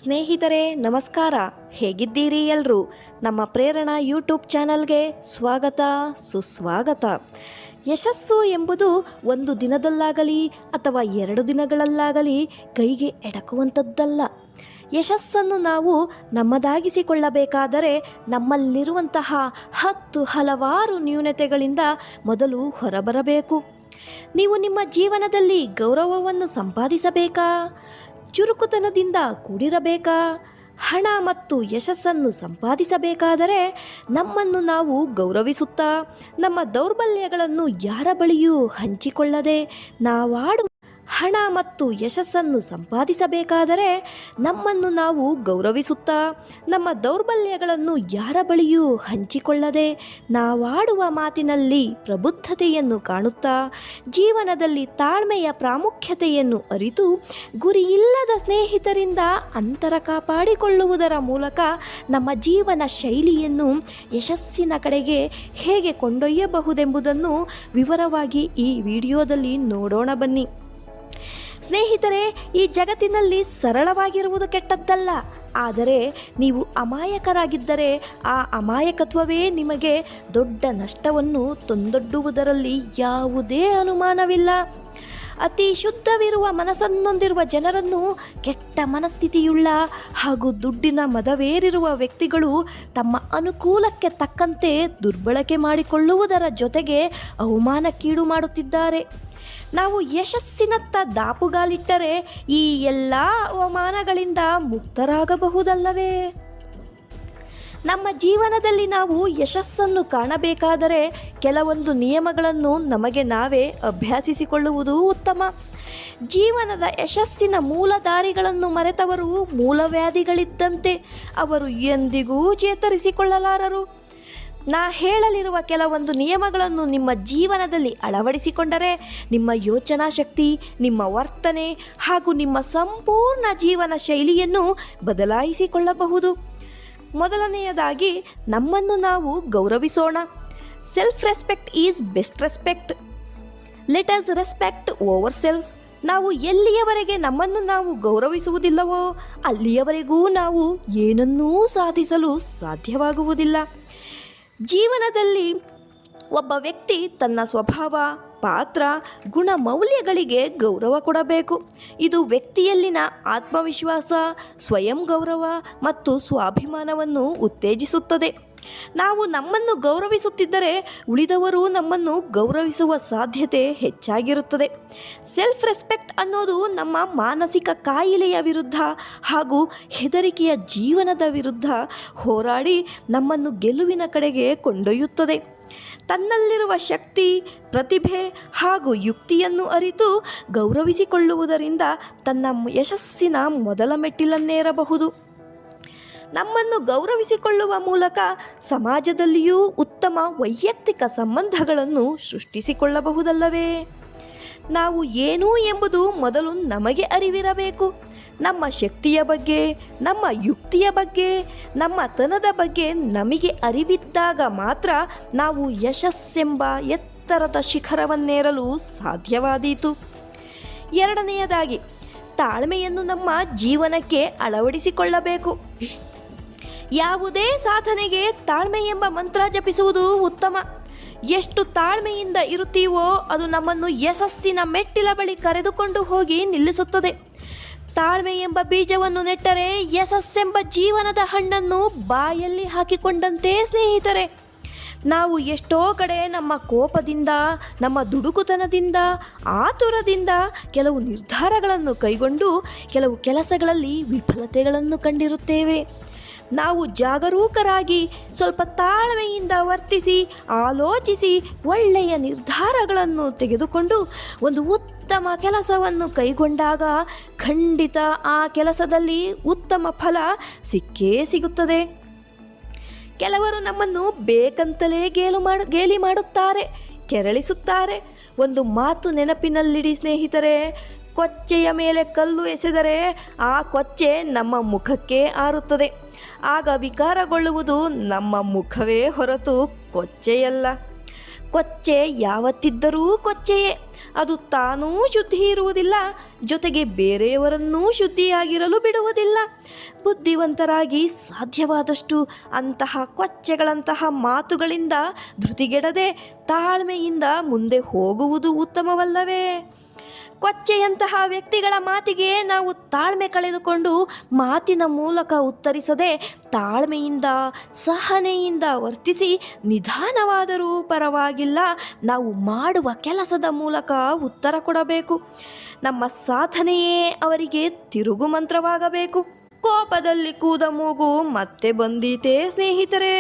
ಸ್ನೇಹಿತರೆ ನಮಸ್ಕಾರ. ಹೇಗಿದ್ದೀರಿ ಎಲ್ಲರೂ? ನಮ್ಮ ಪ್ರೇರಣಾ ಯೂಟ್ಯೂಬ್ ಚಾನಲ್ಗೆ ಸ್ವಾಗತ ಸುಸ್ವಾಗತ. ಯಶಸ್ಸು ಎಂಬುದು ಒಂದು ದಿನದಲ್ಲಾಗಲಿ ಅಥವಾ 2 ದಿನಗಳಲ್ಲಾಗಲಿ ಕೈಗೆ ಎಟಕುವಂಥದ್ದಲ್ಲ. ಯಶಸ್ಸನ್ನು ನಾವು ನಮ್ಮದಾಗಿಸಿಕೊಳ್ಳಬೇಕಾದರೆ ನಮ್ಮಲ್ಲಿರುವಂತಹ ಹಲವಾರು ನ್ಯೂನತೆಗಳಿಂದ ಮೊದಲು ಹೊರಬರಬೇಕು. ನೀವು ನಿಮ್ಮ ಜೀವನದಲ್ಲಿ ಗೌರವವನ್ನು ಸಂಪಾದಿಸಬೇಕಾ? ಚುರುಕುತನದಿಂದ ಕೂಡಿರಬೇಕಾ? ಹಣ ಮತ್ತು ಯಶಸ್ಸನ್ನು ಸಂಪಾದಿಸಬೇಕಾದರೆ ನಮ್ಮನ್ನು ನಾವು ಗೌರವಿಸುತ್ತಾ ನಮ್ಮ ದೌರ್ಬಲ್ಯಗಳನ್ನು ಯಾರ ಬಳಿಯೂ ಹಂಚಿಕೊಳ್ಳದೆ ನಾವಾಡುವ ಹಣ ಮತ್ತು ಯಶಸ್ಸನ್ನು ಸಂಪಾದಿಸಬೇಕಾದರೆ ನಮ್ಮನ್ನು ನಾವು ಗೌರವಿಸುತ್ತಾ ನಮ್ಮ ದೌರ್ಬಲ್ಯಗಳನ್ನು ಯಾರ ಬಳಿಯೂ ಹಂಚಿಕೊಳ್ಳದೆ ನಾವಾಡುವ ಮಾತಿನಲ್ಲಿ ಪ್ರಬುದ್ಧತೆಯನ್ನು ಕಾಣುತ್ತಾ ಜೀವನದಲ್ಲಿ ತಾಳ್ಮೆಯ ಪ್ರಾಮುಖ್ಯತೆಯನ್ನು ಅರಿತು ಗುರಿಯಿಲ್ಲದ ಸ್ನೇಹಿತರಿಂದ ಅಂತರ ಕಾಪಾಡಿಕೊಳ್ಳುವುದರ ಮೂಲಕ ನಮ್ಮ ಜೀವನ ಶೈಲಿಯನ್ನು ಯಶಸ್ಸಿನ ಕಡೆಗೆ ಹೇಗೆ ಕೊಂಡೊಯ್ಯಬಹುದೆಂಬುದನ್ನು ವಿವರವಾಗಿ ಈ ವಿಡಿಯೋದಲ್ಲಿ ನೋಡೋಣ ಬನ್ನಿ. ಸ್ನೇಹಿತರೆ, ಈ ಜಗತ್ತಿನಲ್ಲಿ ಸರಳವಾಗಿರುವುದು ಕೆಟ್ಟದ್ದಲ್ಲ, ಆದರೆ ನೀವು ಅಮಾಯಕರಾಗಿದ್ದರೆ ಆ ಅಮಾಯಕತ್ವವೇ ನಿಮಗೆ ದೊಡ್ಡ ನಷ್ಟವನ್ನು ತಂದೊಡ್ಡುವುದರಲ್ಲಿ ಯಾವುದೇ ಅನುಮಾನವಿಲ್ಲ. ಅತಿ ಶುದ್ಧವಿರುವ ಮನಸ್ಸನ್ನೊಂದಿರುವ ಜನರನ್ನು ಕೆಟ್ಟ ಮನಸ್ಥಿತಿಯುಳ್ಳ ಹಾಗೂ ದುಡ್ಡಿನ ಮದವೇರಿರುವ ವ್ಯಕ್ತಿಗಳು ತಮ್ಮ ಅನುಕೂಲಕ್ಕೆ ತಕ್ಕಂತೆ ದುರ್ಬಳಕೆ ಮಾಡಿಕೊಳ್ಳುವುದರ ಜೊತೆಗೆ ಅವಮಾನಕ್ಕೀಡು ಮಾಡುತ್ತಿದ್ದಾರೆ. ನಾವು ಯಶಸ್ಸಿನತ್ತ ದಾಪುಗಾಲಿಟ್ಟರೆ ಈ ಎಲ್ಲ ಅವಮಾನಗಳಿಂದ ಮುಕ್ತರಾಗಬಹುದಲ್ಲವೇ? ನಮ್ಮ ಜೀವನದಲ್ಲಿ ನಾವು ಯಶಸ್ಸನ್ನು ಕಾಣಬೇಕಾದರೆ ಕೆಲವೊಂದು ನಿಯಮಗಳನ್ನು ನಮಗೆ ನಾವೇ ಅಭ್ಯಾಸಿಸಿಕೊಳ್ಳುವುದು ಉತ್ತಮ. ಜೀವನದ ಯಶಸ್ಸಿನ ಮೂಲ ದಾರಿಗಳನ್ನು ಮರೆತವರು ಮೂಲವ್ಯಾಧಿಗಳಿದ್ದಂತೆ. ಅವರು ಎಂದಿಗೂ ಚೇತರಿಸಿಕೊಳ್ಳಲಾರರು. ನಾ ಹೇಳಲಿರುವ ಕೆಲವೊಂದು ನಿಯಮಗಳನ್ನು ನಿಮ್ಮ ಜೀವನದಲ್ಲಿ ಅಳವಡಿಸಿಕೊಂಡರೆ ನಿಮ್ಮ ಯೋಚನಾ ಶಕ್ತಿ, ನಿಮ್ಮ ವರ್ತನೆ ಹಾಗೂ ನಿಮ್ಮ ಸಂಪೂರ್ಣ ಜೀವನ ಶೈಲಿಯನ್ನು ಬದಲಾಯಿಸಿಕೊಳ್ಳಬಹುದು. ಮೊದಲನೆಯದಾಗಿ, ನಮ್ಮನ್ನು ನಾವು ಗೌರವಿಸೋಣ. Self respect is best respect. Let us respect over selfs. ನಾವು ಎಲ್ಲಿಯವರೆಗೆ ನಮ್ಮನ್ನು ನಾವು ಗೌರವಿಸುವುದಿಲ್ಲವೋ ಅಲ್ಲಿಯವರೆಗೂ ನಾವು ಏನನ್ನೂ ಸಾಧಿಸಲು ಸಾಧ್ಯವಾಗುವುದಿಲ್ಲ. ಜೀವನದಲ್ಲಿ ಒಬ್ಬ ವ್ಯಕ್ತಿ ತನ್ನ ಸ್ವಭಾವ, ಪಾತ್ರ, ಗುಣ, ಮೌಲ್ಯಗಳಿಗೆ ಗೌರವ ಕೊಡಬೇಕು. ಇದು ವ್ಯಕ್ತಿಯಲ್ಲಿನ ಆತ್ಮವಿಶ್ವಾಸ, ಸ್ವಯಂ ಗೌರವ ಮತ್ತು ಸ್ವಾಭಿಮಾನವನ್ನು ಉತ್ತೇಜಿಸುತ್ತದೆ. ನಾವು ನಮ್ಮನ್ನು ಗೌರವಿಸುತ್ತಿದ್ದರೆ ಉಳಿದವರು ನಮ್ಮನ್ನು ಗೌರವಿಸುವ ಸಾಧ್ಯತೆ ಹೆಚ್ಚಾಗಿರುತ್ತದೆ. ಸೆಲ್ಫ್ ರೆಸ್ಪೆಕ್ಟ್ ಅನ್ನೋದು ನಮ್ಮ ಮಾನಸಿಕ ಕಾಯಿಲೆಯ ವಿರುದ್ಧ ಹಾಗೂ ಹೆದರಿಕೆಯ ಜೀವನದ ವಿರುದ್ಧ ಹೋರಾಡಿ ನಮ್ಮನ್ನು ಗೆಲುವಿನ ಕಡೆಗೆ ಕೊಂಡೊಯ್ಯುತ್ತದೆ. ತನ್ನಲ್ಲಿರುವ ಶಕ್ತಿ, ಪ್ರತಿಭೆ ಹಾಗೂ ಯುಕ್ತಿಯನ್ನು ಅರಿತು ಗೌರವಿಸಿಕೊಳ್ಳುವುದರಿಂದ ತನ್ನ ಯಶಸ್ಸಿನ ಮೊದಲ ಮೆಟ್ಟಿಲನ್ನೇರಬಹುದು. ನಮ್ಮನ್ನು ಗೌರವಿಸಿಕೊಳ್ಳುವ ಮೂಲಕ ಸಮಾಜದಲ್ಲಿಯೂ ಉತ್ತಮ ವೈಯಕ್ತಿಕ ಸಂಬಂಧಗಳನ್ನು ಸೃಷ್ಟಿಸಿಕೊಳ್ಳಬಹುದಲ್ಲವೇ? ನಾವು ಏನು ಎಂಬುದು ಮೊದಲು ನಮಗೆ ಅರಿವಿರಬೇಕು. ನಮ್ಮ ಶಕ್ತಿಯ ಬಗ್ಗೆ, ನಮ್ಮ ಯುಕ್ತಿಯ ಬಗ್ಗೆ, ನಮ್ಮ ತನದ ಬಗ್ಗೆ ನಮಗೆ ಅರಿವಿದ್ದಾಗ ಮಾತ್ರ ನಾವು ಯಶಸ್ಸೆಂಬ ಎತ್ತರದ ಶಿಖರವನ್ನೇರಲು ಸಾಧ್ಯವಾದೀತು. ಎರಡನೆಯದಾಗಿ, ತಾಳ್ಮೆಯನ್ನು ನಮ್ಮ ಜೀವನಕ್ಕೆ ಅಳವಡಿಸಿಕೊಳ್ಳಬೇಕು. ಯಾವುದೇ ಸಾಧನೆಗೆ ತಾಳ್ಮೆ ಎಂಬ ಮಂತ್ರ ಜಪಿಸುವುದು ಉತ್ತಮ. ಎಷ್ಟು ತಾಳ್ಮೆಯಿಂದ ಇರುತ್ತೀವೋ ಅದು ನಮ್ಮನ್ನು ಯಶಸ್ಸಿನ ಮೆಟ್ಟಿಲ ಬಳಿ ಕರೆದುಕೊಂಡು ಹೋಗಿ ನಿಲ್ಲಿಸುತ್ತದೆ. ತಾಳ್ಮೆ ಎಂಬ ಬೀಜವನ್ನು ನೆಟ್ಟರೆ ಯಶಸ್ಸೆಂಬ ಜೀವನದ ಹಣ್ಣನ್ನು ಬಾಯಲ್ಲಿ ಹಾಕಿಕೊಂಡಂತೆ ಸ್ನೇಹಿತರೆ. ನಾವು ಎಷ್ಟೋ ಕಡೆ ನಮ್ಮ ಕೋಪದಿಂದ, ನಮ್ಮ ದುಡುಕುತನದಿಂದ, ಆತುರದಿಂದ ಕೆಲವು ನಿರ್ಧಾರಗಳನ್ನು ಕೈಗೊಂಡು ಕೆಲವು ಕೆಲಸಗಳಲ್ಲಿ ವಿಫಲತೆಗಳನ್ನು ಕಂಡಿರುತ್ತೇವೆ. ನಾವು ಜಾಗರೂಕರಾಗಿ ಸ್ವಲ್ಪ ತಾಳ್ಮೆಯಿಂದ ವರ್ತಿಸಿ ಆಲೋಚಿಸಿ ಒಳ್ಳೆಯ ನಿರ್ಧಾರಗಳನ್ನು ತೆಗೆದುಕೊಂಡು ಒಂದು ಉತ್ತಮ ಕೆಲಸವನ್ನು ಕೈಗೊಂಡಾಗ ಖಂಡಿತ ಆ ಕೆಲಸದಲ್ಲಿ ಉತ್ತಮ ಫಲ ಸಿಕ್ಕೇ ಸಿಗುತ್ತದೆ. ಕೆಲವರು ನಮ್ಮನ್ನು ಬೇಕಂತಲೇ ಗೇಲಿ ಮಾಡುತ್ತಾರೆ, ಕೆರಳಿಸುತ್ತಾರೆ. ಒಂದು ಮಾತು ನೆನಪಿನಲ್ಲಿಡಿ ಸ್ನೇಹಿತರೆ, ಕೊಚ್ಚೆಯ ಮೇಲೆ ಕಲ್ಲು ಎಸೆದರೆ ಆ ಕೊಚ್ಚೆ ನಮ್ಮ ಮುಖಕ್ಕೆ ಆರುತ್ತದೆ. ಆಗ ವಿಕಾರಗೊಳ್ಳುವುದು ನಮ್ಮ ಮುಖವೇ ಹೊರತು ಕೊಚ್ಚೆಯಲ್ಲ. ಕೊಚ್ಚೆ ಯಾವತ್ತಿದ್ದರೂ ಕೊಚ್ಚೆಯೇ. ಅದು ತಾನೂ ಶುದ್ಧಿ ಇರುವುದಿಲ್ಲ, ಜೊತೆಗೆ ಬೇರೆಯವರನ್ನೂ ಶುದ್ಧಿಯಾಗಿರಲು ಬಿಡುವುದಿಲ್ಲ. ಬುದ್ಧಿವಂತರಾಗಿ ಸಾಧ್ಯವಾದಷ್ಟು ಅಂತಹ ಕೊಚ್ಚೆಗಳಂತಹ ಮಾತುಗಳಿಂದ ಧೃತಿಗೆಡದೆ ತಾಳ್ಮೆಯಿಂದ ಮುಂದೆ ಹೋಗುವುದು ಉತ್ತಮವಲ್ಲವೇ? ಕೊಚ್ಚೆಯಂತಹ ವ್ಯಕ್ತಿಗಳ ಮಾತಿಗೆ ನಾವು ತಾಳ್ಮೆ ಕಳೆದುಕೊಂಡು ಮಾತಿನ ಮೂಲಕ ಉತ್ತರಿಸದೆ ತಾಳ್ಮೆಯಿಂದ ಸಹನೆಯಿಂದ ವರ್ತಿಸಿ ನಿಧಾನವಾದರೂ ಪರವಾಗಿಲ್ಲ, ನಾವು ಮಾಡುವ ಕೆಲಸದ ಮೂಲಕ ಉತ್ತರ ಕೊಡಬೇಕು. ನಮ್ಮ ಸಾಧನೆಯೇ ಅವರಿಗೆ ತಿರುಗು ಮಂತ್ರವಾಗಬೇಕು. ಕೋಪದಲ್ಲಿ ಕೂದ ಮೂಗು ಮತ್ತೆ ಬಂದೀತೇ ಸ್ನೇಹಿತರೆ.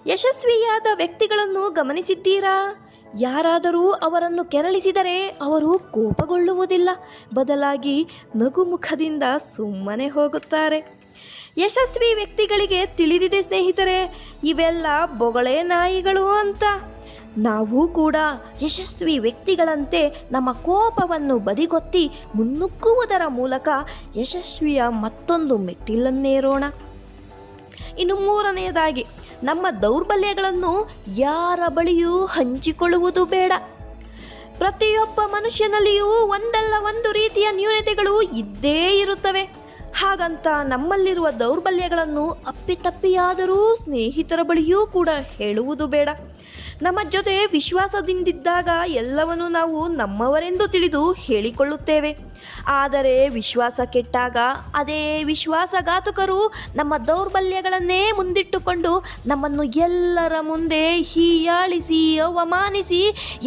ಯಶಸ್ವಿಯಾದ ವ್ಯಕ್ತಿಗಳನ್ನು ಗಮನಿಸಿದ್ದೀರಾ? ಯಾರಾದರೂ ಅವರನ್ನು ಕೆರಳಿಸಿದರೆ ಅವರು ಕೋಪಗೊಳ್ಳುವುದಿಲ್ಲ, ಬದಲಾಗಿ ನಗುಮುಖದಿಂದ ಸುಮ್ಮನೆ ಹೋಗುತ್ತಾರೆ. ಯಶಸ್ವಿ ವ್ಯಕ್ತಿಗಳಿಗೆ ತಿಳಿದಿದೆ ಸ್ನೇಹಿತರೆ, ಇವೆಲ್ಲ ಬೊಗಳೆ ನಾಯಿಗಳು ಅಂತ. ನಾವು ಕೂಡ ಯಶಸ್ವಿ ವ್ಯಕ್ತಿಗಳಂತೆ ನಮ್ಮ ಕೋಪವನ್ನು ಬದಿಗೊತ್ತಿ ಮುನ್ನುಗ್ಗುವುದರ ಮೂಲಕ ಯಶಸ್ವಿಯ ಮತ್ತೊಂದು ಮೆಟ್ಟಿಲನ್ನೇರೋಣ. ಇನ್ನು ಮೂರನೆಯದಾಗಿ, ನಮ್ಮ ದೌರ್ಬಲ್ಯಗಳನ್ನು ಯಾರ ಬಳಿಯೂ ಹಂಚಿಕೊಳ್ಳುವುದು ಬೇಡ. ಪ್ರತಿಯೊಬ್ಬ ಮನುಷ್ಯನಲ್ಲಿಯೂ ಒಂದಲ್ಲ ಒಂದು ರೀತಿಯ ನ್ಯೂನತೆಗಳು ಇದ್ದೇ ಇರುತ್ತವೆ. ಹಾಗಂತ ನಮ್ಮಲ್ಲಿರುವ ದೌರ್ಬಲ್ಯಗಳನ್ನು ಅಪ್ಪಿತಪ್ಪಿಯಾದರೂ ಸ್ನೇಹಿತರ ಬಳಿಯೂ ಕೂಡ ಹೇಳುವುದು ಬೇಡ. ನಮ್ಮ ಜೊತೆ ವಿಶ್ವಾಸದಿಂದಿದ್ದಾಗ ಎಲ್ಲವನ್ನು ನಾವು ನಮ್ಮವರೆಂದು ತಿಳಿದು ಹೇಳಿಕೊಳ್ಳುತ್ತೇವೆ. ಆದರೆ ವಿಶ್ವಾಸ ಕೆಟ್ಟಾಗ ಅದೇ ವಿಶ್ವಾಸಘಾತುಕರು ನಮ್ಮ ದೌರ್ಬಲ್ಯಗಳನ್ನೇ ಮುಂದಿಟ್ಟುಕೊಂಡು ನಮ್ಮನ್ನು ಎಲ್ಲರ ಮುಂದೆ ಹೀಯಾಳಿಸಿ ಅವಮಾನಿಸಿ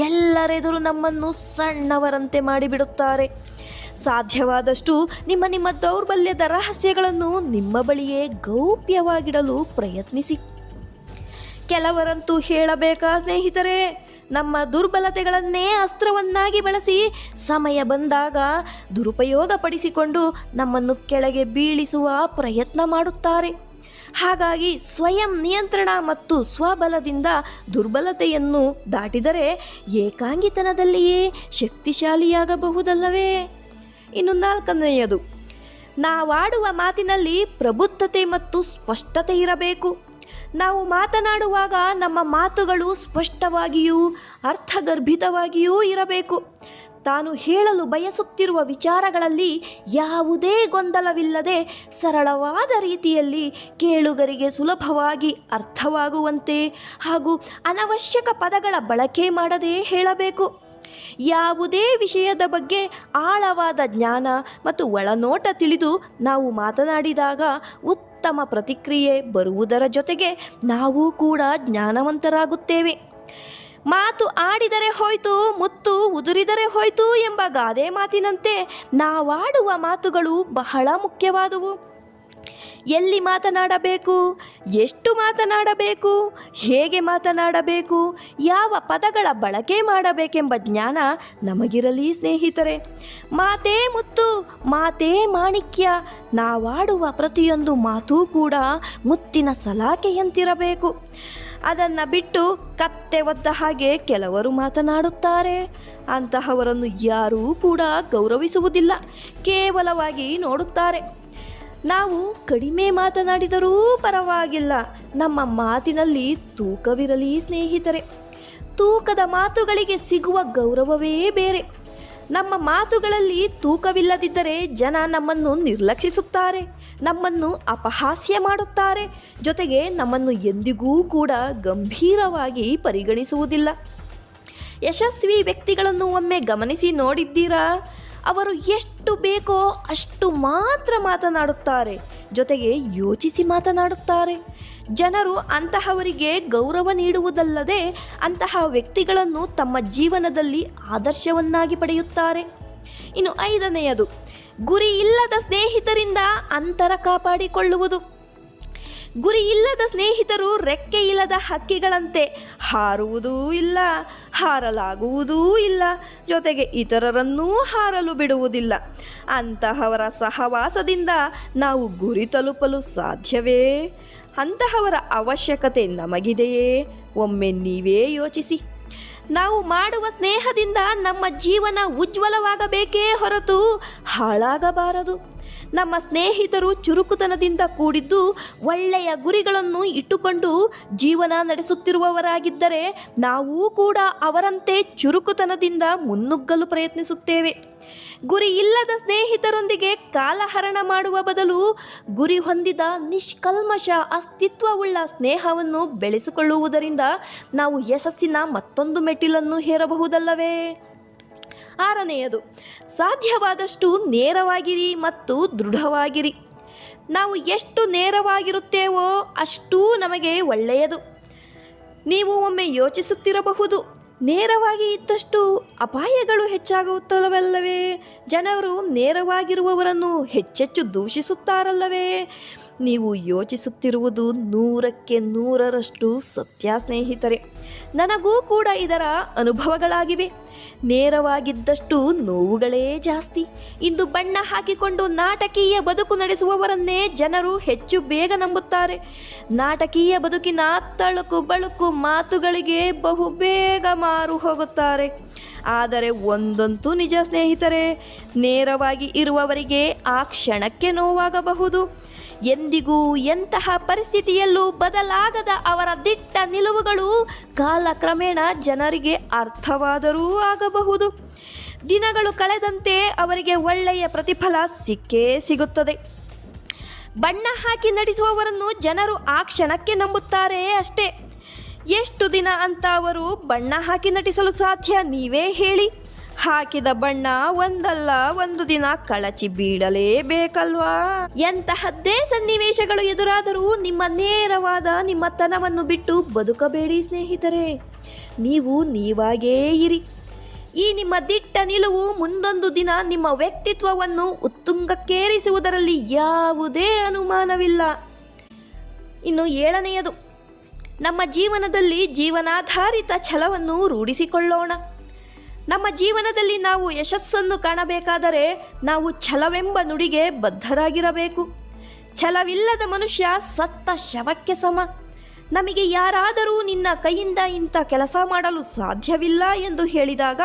ಎಲ್ಲರೆದುರು ನಮ್ಮನ್ನು ಸಣ್ಣವರಂತೆ ಮಾಡಿಬಿಡುತ್ತಾರೆ. ಸಾಧ್ಯವಾದಷ್ಟು ನಿಮ್ಮ ದೌರ್ಬಲ್ಯದ ರಹಸ್ಯಗಳನ್ನು ನಿಮ್ಮ ಬಳಿಯೇ ಗೌಪ್ಯವಾಗಿಡಲು ಪ್ರಯತ್ನಿಸಿ. ಕೆಲವರಂತೂ ಹೇಳಬೇಕಾ ಸ್ನೇಹಿತರೆ, ನಮ್ಮ ದುರ್ಬಲತೆಗಳನ್ನೇ ಅಸ್ತ್ರವನ್ನಾಗಿ ಬಳಸಿ ಸಮಯ ಬಂದಾಗ ದುರುಪಯೋಗಪಡಿಸಿಕೊಂಡು ನಮ್ಮನ್ನು ಕೆಳಗೆ ಬೀಳಿಸುವ ಪ್ರಯತ್ನ ಮಾಡುತ್ತಾರೆ. ಹಾಗಾಗಿ ಸ್ವಯಂ ನಿಯಂತ್ರಣ ಮತ್ತು ಸ್ವಬಲದಿಂದ ದುರ್ಬಲತೆಯನ್ನು ದಾಟಿದರೆ ಏಕಾಂಗಿತನದಲ್ಲಿಯೇ ಶಕ್ತಿಶಾಲಿಯಾಗಬಹುದಲ್ಲವೇ? ಇನ್ನು ನಾಲ್ಕನೆಯದು, ನಾವಾಡುವ ಮಾತಿನಲ್ಲಿ ಪ್ರಬುದ್ಧತೆ ಮತ್ತು ಸ್ಪಷ್ಟತೆ ಇರಬೇಕು. ನಾವು ಮಾತನಾಡುವಾಗ ನಮ್ಮ ಮಾತುಗಳು ಸ್ಪಷ್ಟವಾಗಿಯೂ ಅರ್ಥಗರ್ಭಿತವಾಗಿಯೂ ಇರಬೇಕು. ತಾನು ಹೇಳಲು ಬಯಸುತ್ತಿರುವ ವಿಚಾರಗಳಲ್ಲಿ ಯಾವುದೇ ಗೊಂದಲವಿಲ್ಲದೆ ಸರಳವಾದ ರೀತಿಯಲ್ಲಿ ಕೇಳುಗರಿಗೆ ಸುಲಭವಾಗಿ ಅರ್ಥವಾಗುವಂತೆ ಹಾಗೂ ಅನವಶ್ಯಕ ಪದಗಳ ಬಳಕೆ ಮಾಡದೇ ಹೇಳಬೇಕು. ಯಾವುದೇ ವಿಷಯದ ಬಗ್ಗೆ ಆಳವಾದ ಜ್ಞಾನ ಮತ್ತು ಒಳನೋಟ ತಿಳಿದು ನಾವು ಮಾತನಾಡಿದಾಗ ಉತ್ತಮ ಪ್ರತಿಕ್ರಿಯೆ ಬರುವುದರ ಜೊತೆಗೆ ನಾವು ಕೂಡ ಜ್ಞಾನವಂತರಾಗುತ್ತೇವೆ. ಮಾತು ಆಡಿದರೆ ಹೋಯ್ತು, ಮುತ್ತು ಉದುರಿದರೆ ಹೋಯ್ತು ಎಂಬ ಗಾದೆ ಮಾತಿನಂತೆ ನಾವಾಡುವ ಮಾತುಗಳು ಬಹಳ ಮುಖ್ಯವಾದುವು. ಎಲ್ಲಿ ಮಾತನಾಡಬೇಕು, ಎಷ್ಟು ಮಾತನಾಡಬೇಕು, ಹೇಗೆ ಮಾತನಾಡಬೇಕು, ಯಾವ ಪದಗಳ ಬಳಕೆ ಮಾಡಬೇಕೆಂಬ ಜ್ಞಾನ ನಮಗಿರಲಿ ಸ್ನೇಹಿತರೆ. ಮಾತೇ ಮುತ್ತು, ಮಾತೇ ಮಾಣಿಕ್ಯ. ನಾವಾಡುವ ಪ್ರತಿಯೊಂದು ಮಾತೂ ಕೂಡ ಮುತ್ತಿನ ಸಲಾಕೆಯಂತಿರಬೇಕು. ಅದನ್ನು ಬಿಟ್ಟು ಕತ್ತೆ ಒದ್ದ ಹಾಗೆ ಕೆಲವರು ಮಾತನಾಡುತ್ತಾರೆ. ಅಂತಹವರನ್ನು ಯಾರೂ ಕೂಡ ಗೌರವಿಸುವುದಿಲ್ಲ, ಕೇವಲವಾಗಿ ನೋಡುತ್ತಾರೆ. ನಾವು ಕಡಿಮೆ ಮಾತನಾಡಿದರೂ ಪರವಾಗಿಲ್ಲ, ನಮ್ಮ ಮಾತಿನಲ್ಲಿ ತೂಕವಿರಲಿ ಸ್ನೇಹಿತರೆ. ತೂಕದ ಮಾತುಗಳಿಗೆ ಸಿಗುವ ಗೌರವವೇ ಬೇರೆ. ನಮ್ಮ ಮಾತುಗಳಲ್ಲಿ ತೂಕವಿಲ್ಲದಿದ್ದರೆ ಜನ ನಮ್ಮನ್ನು ನಿರ್ಲಕ್ಷಿಸುತ್ತಾರೆ, ನಮ್ಮನ್ನು ಅಪಹಾಸ್ಯ ಮಾಡುತ್ತಾರೆ, ಜೊತೆಗೆ ನಮ್ಮನ್ನು ಎಂದಿಗೂ ಕೂಡ ಗಂಭೀರವಾಗಿ ಪರಿಗಣಿಸುವುದಿಲ್ಲ. ಯಶಸ್ವಿ ವ್ಯಕ್ತಿಗಳನ್ನು ಒಮ್ಮೆ ಗಮನಿಸಿ ನೋಡಿದ್ದೀರಾ? ಅವರು ಎಷ್ಟು ಬೇಕೋ ಅಷ್ಟು ಮಾತ್ರ ಮಾತನಾಡುತ್ತಾರೆ, ಜೊತೆಗೆ ಯೋಚಿಸಿ ಮಾತನಾಡುತ್ತಾರೆ. ಜನರು ಅಂತಹವರಿಗೆ ಗೌರವ ನೀಡುವುದಲ್ಲದೆ ಅಂತಹ ವ್ಯಕ್ತಿಗಳನ್ನು ತಮ್ಮ ಜೀವನದಲ್ಲಿ ಆದರ್ಶವನ್ನಾಗಿ ಪಡೆಯುತ್ತಾರೆ. ಇನ್ನು ಐದನೆಯದು, ಗುರಿ ಇಲ್ಲದ ಸ್ನೇಹಿತರಿಂದ ಅಂತರ ಕಾಪಾಡಿಕೊಳ್ಳುವುದು. ಗುರಿ ಇಲ್ಲದ ಸ್ನೇಹಿತರು ರೆಕ್ಕೆ ಇಲ್ಲದ ಹಕ್ಕಿಗಳಂತೆ, ಹಾರುವುದೂ ಇಲ್ಲ, ಹಾರಲಾಗುವುದೂ ಇಲ್ಲ, ಜೊತೆಗೆ ಇತರರನ್ನೂ ಹಾರಲು ಬಿಡುವುದಿಲ್ಲ. ಅಂತಹವರ ಸಹವಾಸದಿಂದ ನಾವು ಗುರಿ ತಲುಪಲು ಸಾಧ್ಯವೇ? ಅಂತಹವರ ಅವಶ್ಯಕತೆ ನಮಗಿದೆಯೇ? ಒಮ್ಮೆ ನೀವೇ ಯೋಚಿಸಿ. ನಾವು ಮಾಡುವ ಸ್ನೇಹದಿಂದ ನಮ್ಮ ಜೀವನ ಉಜ್ವಲವಾಗಬೇಕೇ ಹೊರತು ಹಾಳಾಗಬಾರದು. ನಮ್ಮ ಸ್ನೇಹಿತರು ಚುರುಕುತನದಿಂದ ಕೂಡಿದ್ದು ಒಳ್ಳೆಯ ಗುರಿಗಳನ್ನು ಇಟ್ಟುಕೊಂಡು ಜೀವನ ನಡೆಸುತ್ತಿರುವವರಾಗಿದ್ದರೆ ನಾವು ಕೂಡ ಅವರಂತೆ ಚುರುಕುತನದಿಂದ ಮುನ್ನುಗ್ಗಲು ಪ್ರಯತ್ನಿಸುತ್ತೇವೆ. ಗುರಿ ಇಲ್ಲದ ಸ್ನೇಹಿತರೊಂದಿಗೆ ಕಾಲಹರಣ ಮಾಡುವ ಬದಲು ಗುರಿ ಹೊಂದಿದ ನಿಷ್ಕಲ್ಮಶ ಅಸ್ತಿತ್ವವುಳ್ಳ ಸ್ನೇಹವನ್ನು ಬೆಳೆಸಿಕೊಳ್ಳುವುದರಿಂದ ನಾವು ಯಶಸ್ಸಿನ ಮತ್ತೊಂದು ಮೆಟ್ಟಿಲನ್ನು ಹೇರಬಹುದಲ್ಲವೇ? 6ನೇಯದು, ಸಾಧ್ಯವಾದಷ್ಟು ನೇರವಾಗಿರಿ ಮತ್ತು ದೃಢವಾಗಿರಿ. ನಾವು ಎಷ್ಟು ನೇರವಾಗಿರುತ್ತೇವೋ ಅಷ್ಟೂ ನಮಗೆ ಒಳ್ಳೆಯದು. ನೀವು ಒಮ್ಮೆ ಯೋಚಿಸುತ್ತಿರಬಹುದು, ನೇರವಾಗಿ ಇದ್ದಷ್ಟು ಅಪಾಯಗಳು ಹೆಚ್ಚಾಗುತ್ತವಲ್ಲವೇ? ಜನರು ನೇರವಾಗಿರುವವರನ್ನು ಹೆಚ್ಚೆಚ್ಚು ದೂಷಿಸುತ್ತಾರಲ್ಲವೇ? ನೀವು ಯೋಚಿಸುತ್ತಿರುವುದು 100% ಸತ್ಯ ಸ್ನೇಹಿತರೆ. ನನಗೂ ಕೂಡ ಇದರ ಅನುಭವಗಳಾಗಿವೆ. ನೇರವಾಗಿದ್ದಷ್ಟು ನೋವುಗಳೇ ಜಾಸ್ತಿ. ಇಂದು ಬಣ್ಣ ಹಾಕಿಕೊಂಡು ನಾಟಕೀಯ ಬದುಕು ನಡೆಸುವವರನ್ನೇ ಜನರು ಹೆಚ್ಚು ಬೇಗ ನಂಬುತ್ತಾರೆ. ನಾಟಕೀಯ ಬದುಕಿನ ತಳುಕು ಬಳುಕು ಮಾತುಗಳಿಗೆ ಬಹುಬೇಗ ಮಾರು ಹೋಗುತ್ತಾರೆ. ಆದರೆ ಒಂದಂತೂ ನಿಜ ಸ್ನೇಹಿತರೆ, ನೇರವಾಗಿ ಇರುವವರಿಗೆ ಆ ಕ್ಷಣಕ್ಕೆ ನೋವಾಗಬಹುದು. ಎಂದಿಗೂ ಎಂತಹ ಪರಿಸ್ಥಿತಿಯಲ್ಲೂ ಬದಲಾಗದ ಅವರ ದಿಟ್ಟ ನಿಲುವುಗಳು ಕಾಲಕ್ರಮೇಣ ಜನರಿಗೆ ಅರ್ಥವಾದರೂ ಆಗಬಹುದು. ದಿನಗಳು ಕಳೆದಂತೆ ಅವರಿಗೆ ಒಳ್ಳೆಯ ಪ್ರತಿಫಲ ಸಿಕ್ಕೇ ಸಿಗುತ್ತದೆ. ಬಣ್ಣ ಹಾಕಿ ನಡೆಸುವವರನ್ನು ಜನರು ಆ ಕ್ಷಣಕ್ಕೆ ನಂಬುತ್ತಾರೆ ಅಷ್ಟೇ. ಎಷ್ಟು ದಿನ ಅಂತ ಅವರು ಬಣ್ಣ ಹಾಕಿ ನಟಿಸಲು ಸಾಧ್ಯ, ನೀವೇ ಹೇಳಿ? ಹಾಕಿದ ಬಣ್ಣ ಒಂದಲ್ಲ ಒಂದು ದಿನ ಕಳಚಿ ಬೀಳಲೇಬೇಕಲ್ವಾ? ಎಂತಹದ್ದೇ ಸನ್ನಿವೇಶಗಳು ಎದುರಾದರೂ ನಿಮ್ಮ ನೇರವಾದ ನಿಮ್ಮತನವನ್ನು ಬಿಟ್ಟು ಬದುಕಬೇಡಿ ಸ್ನೇಹಿತರೆ. ನೀವು ನೀವಾಗೇ ಇರಿ. ಈ ನಿಮ್ಮ ದಿಟ್ಟ ನಿಲುವು ಮುಂದೊಂದು ದಿನ ನಿಮ್ಮ ವ್ಯಕ್ತಿತ್ವವನ್ನು ಉತ್ತುಂಗಕ್ಕೇರಿಸುವುದರಲ್ಲಿ ಯಾವುದೇ ಅನುಮಾನವಿಲ್ಲ. ಇನ್ನು 7ನೇಯದು, ನಮ್ಮ ಜೀವನದಲ್ಲಿ ಜೀವನಾಧಾರಿತ ಛಲವನ್ನು ರೂಢಿಸಿಕೊಳ್ಳೋಣ. ನಮ್ಮ ಜೀವನದಲ್ಲಿ ನಾವು ಯಶಸ್ಸನ್ನು ಕಾಣಬೇಕಾದರೆ ನಾವು ಛಲವೆಂಬ ನುಡಿಗೆ ಬದ್ಧರಾಗಿರಬೇಕು. ಛಲವಿಲ್ಲದ ಮನುಷ್ಯ ಸತ್ತ ಶವಕ್ಕೆ ಸಮ. ನಮಗೆ ಯಾರಾದರೂ ನಿನ್ನ ಕೈಯಿಂದ ಇಂಥ ಕೆಲಸ ಮಾಡಲು ಸಾಧ್ಯವಿಲ್ಲ ಎಂದು ಹೇಳಿದಾಗ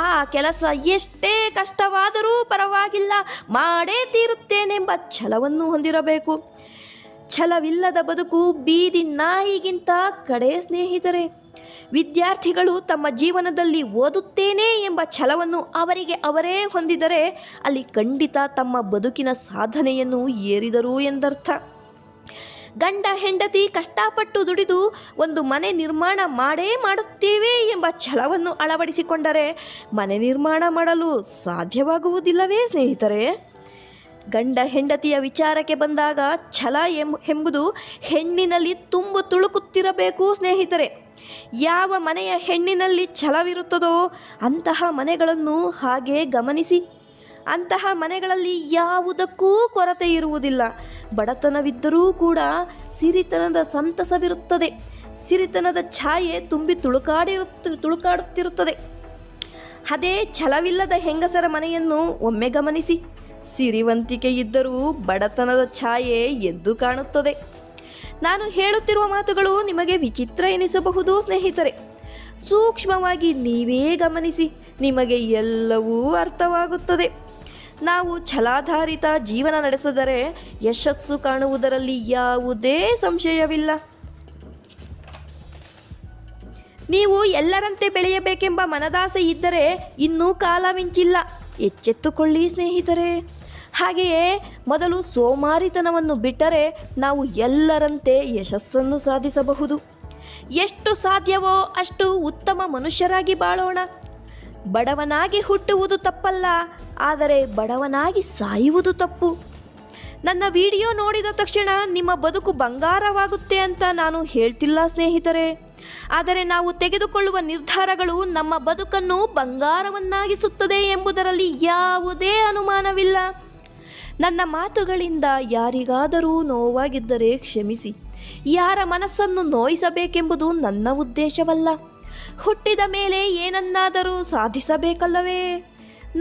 ಆ ಕೆಲಸ ಎಷ್ಟೇ ಕಷ್ಟವಾದರೂ ಪರವಾಗಿಲ್ಲ, ಮಾಡೇ ತೀರುತ್ತೇನೆಂಬ ಛಲವನ್ನು ಹೊಂದಿರಬೇಕು. ಛಲವಿಲ್ಲದ ಬದುಕು ಬೀದಿ ನಾಯಿಗಿಂತ ಕಡೆ ಸ್ನೇಹಿತರೆ. ವಿದ್ಯಾರ್ಥಿಗಳು ತಮ್ಮ ಜೀವನದಲ್ಲಿ ಓದುತ್ತೇನೆ ಎಂಬ ಛಲವನ್ನು ಅವರಿಗೆ ಅವರೇ ಹೊಂದಿದರೆ ಅಲ್ಲಿ ಖಂಡಿತ ತಮ್ಮ ಬದುಕಿನ ಸಾಧನೆಯನ್ನು ಏರಿದರು ಎಂದರ್ಥ. ಗಂಡ ಹೆಂಡತಿ ಕಷ್ಟಪಟ್ಟು ದುಡಿದು ಒಂದು ಮನೆ ನಿರ್ಮಾಣ ಮಾಡೇ ಮಾಡುತ್ತೇವೆ ಎಂಬ ಛಲವನ್ನು ಅಳವಡಿಸಿಕೊಂಡರೆ ಮನೆ ನಿರ್ಮಾಣ ಮಾಡಲು ಸಾಧ್ಯವಾಗುವುದಿಲ್ಲವೇ ಸ್ನೇಹಿತರೆ? ಗಂಡ ಹೆಂಡತಿಯ ವಿಚಾರಕ್ಕೆ ಬಂದಾಗ ಛಲ ಎಂಬುದು ಹೆಣ್ಣಿನಲ್ಲಿ ತುಂಬು ತುಳುಕುತ್ತಿರಬೇಕು ಸ್ನೇಹಿತರೆ. ಯಾವ ಮನೆಯ ಹೆಣ್ಣಿನಲ್ಲಿ ಛಲವಿರುತ್ತದೋ ಅಂತಹ ಮನೆಗಳನ್ನು ಹಾಗೆ ಗಮನಿಸಿ. ಅಂತಹ ಮನೆಗಳಲ್ಲಿ ಯಾವುದಕ್ಕೂ ಕೊರತೆ ಇರುವುದಿಲ್ಲ. ಬಡತನವಿದ್ದರೂ ಕೂಡ ಸಿರಿತನದ ಸಂತಸವಿರುತ್ತದೆ. ಸಿರಿತನದ ಛಾಯೆ ತುಂಬಿ ತುಳುಕಾಡುತ್ತಿರುತ್ತದೆ. ಅದೇ ಛಲವಿಲ್ಲದ ಹೆಂಗಸರ ಮನೆಯನ್ನು ಒಮ್ಮೆ ಗಮನಿಸಿ. ಸಿರಿವಂತಿಕೆ ಇದ್ದರೂ ಬಡತನದ ಛಾಯೆ ಎದ್ದು ಕಾಣುತ್ತದೆ. ನಾನು ಹೇಳುತ್ತಿರುವ ಮಾತುಗಳು ನಿಮಗೆ ವಿಚಿತ್ರ ಎನಿಸಬಹುದು ಸ್ನೇಹಿತರೆ. ಸೂಕ್ಷ್ಮವಾಗಿ ನೀವೇ ಗಮನಿಸಿ, ನಿಮಗೆ ಎಲ್ಲವೂ ಅರ್ಥವಾಗುತ್ತದೆ. ನಾವು ಛಲಾಧಾರಿತ ಜೀವನ ನಡೆಸಿದರೆ ಯಶಸ್ಸು ಕಾಣುವುದರಲ್ಲಿ ಯಾವುದೇ ಸಂಶಯವಿಲ್ಲ. ನೀವು ಎಲ್ಲರಂತೆ ಬೆಳೆಯಬೇಕೆಂಬ ಮನದಾಸೆ ಇದ್ದರೆ ಇನ್ನೂ ಕಾಲ ಮಿಂಚಿಲ್ಲ. ಎಚ್ಚೆತ್ತುಕೊಳ್ಳಿ ಸ್ನೇಹಿತರೆ. ಹಾಗೆಯೇ ಮೊದಲು ಸೋಮಾರಿತನವನ್ನು ಬಿಟ್ಟರೆ ನಾವು ಎಲ್ಲರಂತೆ ಯಶಸ್ಸನ್ನು ಸಾಧಿಸಬಹುದು. ಎಷ್ಟು ಸಾಧ್ಯವೋ ಅಷ್ಟು ಉತ್ತಮ ಮನುಷ್ಯರಾಗಿ ಬಾಳೋಣ. ಬಡವನಾಗಿ ಹುಟ್ಟುವುದು ತಪ್ಪಲ್ಲ, ಆದರೆ ಬಡವನಾಗಿ ಸಾಯುವುದು ತಪ್ಪು. ನನ್ನ ವಿಡಿಯೋ ನೋಡಿದ ತಕ್ಷಣ ನಿಮ್ಮ ಬದುಕು ಬಂಗಾರವಾಗುತ್ತೆ ಅಂತ ನಾನು ಹೇಳ್ತಿಲ್ಲ ಸ್ನೇಹಿತರೆ. ಆದರೆ ನಾವು ತೆಗೆದುಕೊಳ್ಳುವ ನಿರ್ಧಾರಗಳು ನಮ್ಮ ಬದುಕನ್ನು ಬಂಗಾರವನ್ನಾಗಿಸುತ್ತದೆ ಎಂಬುದರಲ್ಲಿ ಯಾವುದೇ ಅನುಮಾನವಿಲ್ಲ. ನನ್ನ ಮಾತುಗಳಿಂದ ಯಾರಿಗಾದರೂ ನೋವಾಗಿದ್ದರೆ ಕ್ಷಮಿಸಿ. ಯಾರ ಮನಸ್ಸನ್ನು ನೋಯಿಸಬೇಕೆಂಬುದು ನನ್ನ ಉದ್ದೇಶವಲ್ಲ. ಹುಟ್ಟಿದ ಮೇಲೆ ಏನನ್ನಾದರೂ ಸಾಧಿಸಬೇಕಲ್ಲವೇ?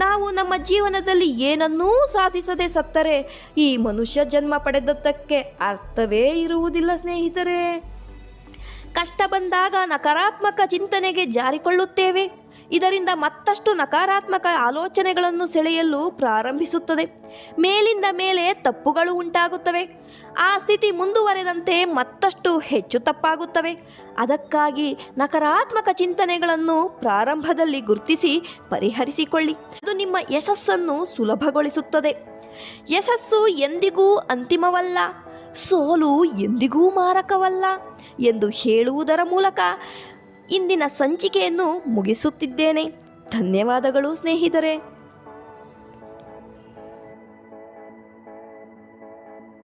ನಾವು ನಮ್ಮ ಜೀವನದಲ್ಲಿ ಏನನ್ನೂ ಸಾಧಿಸದೆ ಸತ್ತರೆ ಈ ಮನುಷ್ಯ ಜನ್ಮ ಪಡೆದದ್ದಕ್ಕೆ ಅರ್ಥವೇ ಇರುವುದಿಲ್ಲ ಸ್ನೇಹಿತರೆ. ಕಷ್ಟ ಬಂದಾಗ ನಕಾರಾತ್ಮಕ ಚಿಂತನೆಗೆ ಜಾರಿಕೊಳ್ಳುತ್ತೇವೆ. ಇದರಿಂದ ಮತ್ತಷ್ಟು ನಕಾರಾತ್ಮಕ ಆಲೋಚನೆಗಳನ್ನು ಸೆಳೆಯಲು ಪ್ರಾರಂಭಿಸುತ್ತದೆ. ಮೇಲಿಂದ ಮೇಲೆ ತಪ್ಪುಗಳು ಉಂಟಾಗುತ್ತವೆ. ಆ ಸ್ಥಿತಿ ಮುಂದುವರೆದಂತೆ ಮತ್ತಷ್ಟು ಹೆಚ್ಚು ತಪ್ಪಾಗುತ್ತವೆ. ಅದಕ್ಕಾಗಿ ನಕಾರಾತ್ಮಕ ಚಿಂತನೆಗಳನ್ನು ಪ್ರಾರಂಭದಲ್ಲಿ ಗುರುತಿಸಿ ಪರಿಹರಿಸಿಕೊಳ್ಳಿ. ಅದು ನಿಮ್ಮ ಯಶಸ್ಸನ್ನು ಸುಲಭಗೊಳಿಸುತ್ತದೆ. ಯಶಸ್ಸು ಎಂದಿಗೂ ಅಂತಿಮವಲ್ಲ, ಸೋಲು ಎಂದಿಗೂ ಮಾರಕವಲ್ಲ ಎಂದು ಹೇಳುವುದರ ಮೂಲಕ ಇಂದಿನ ಸಂಚಿಕೆಯನ್ನು ಮುಗಿಸುತ್ತಿದ್ದೇನೆ. ಧನ್ಯವಾದಗಳು ಸ್ನೇಹಿತರೆ.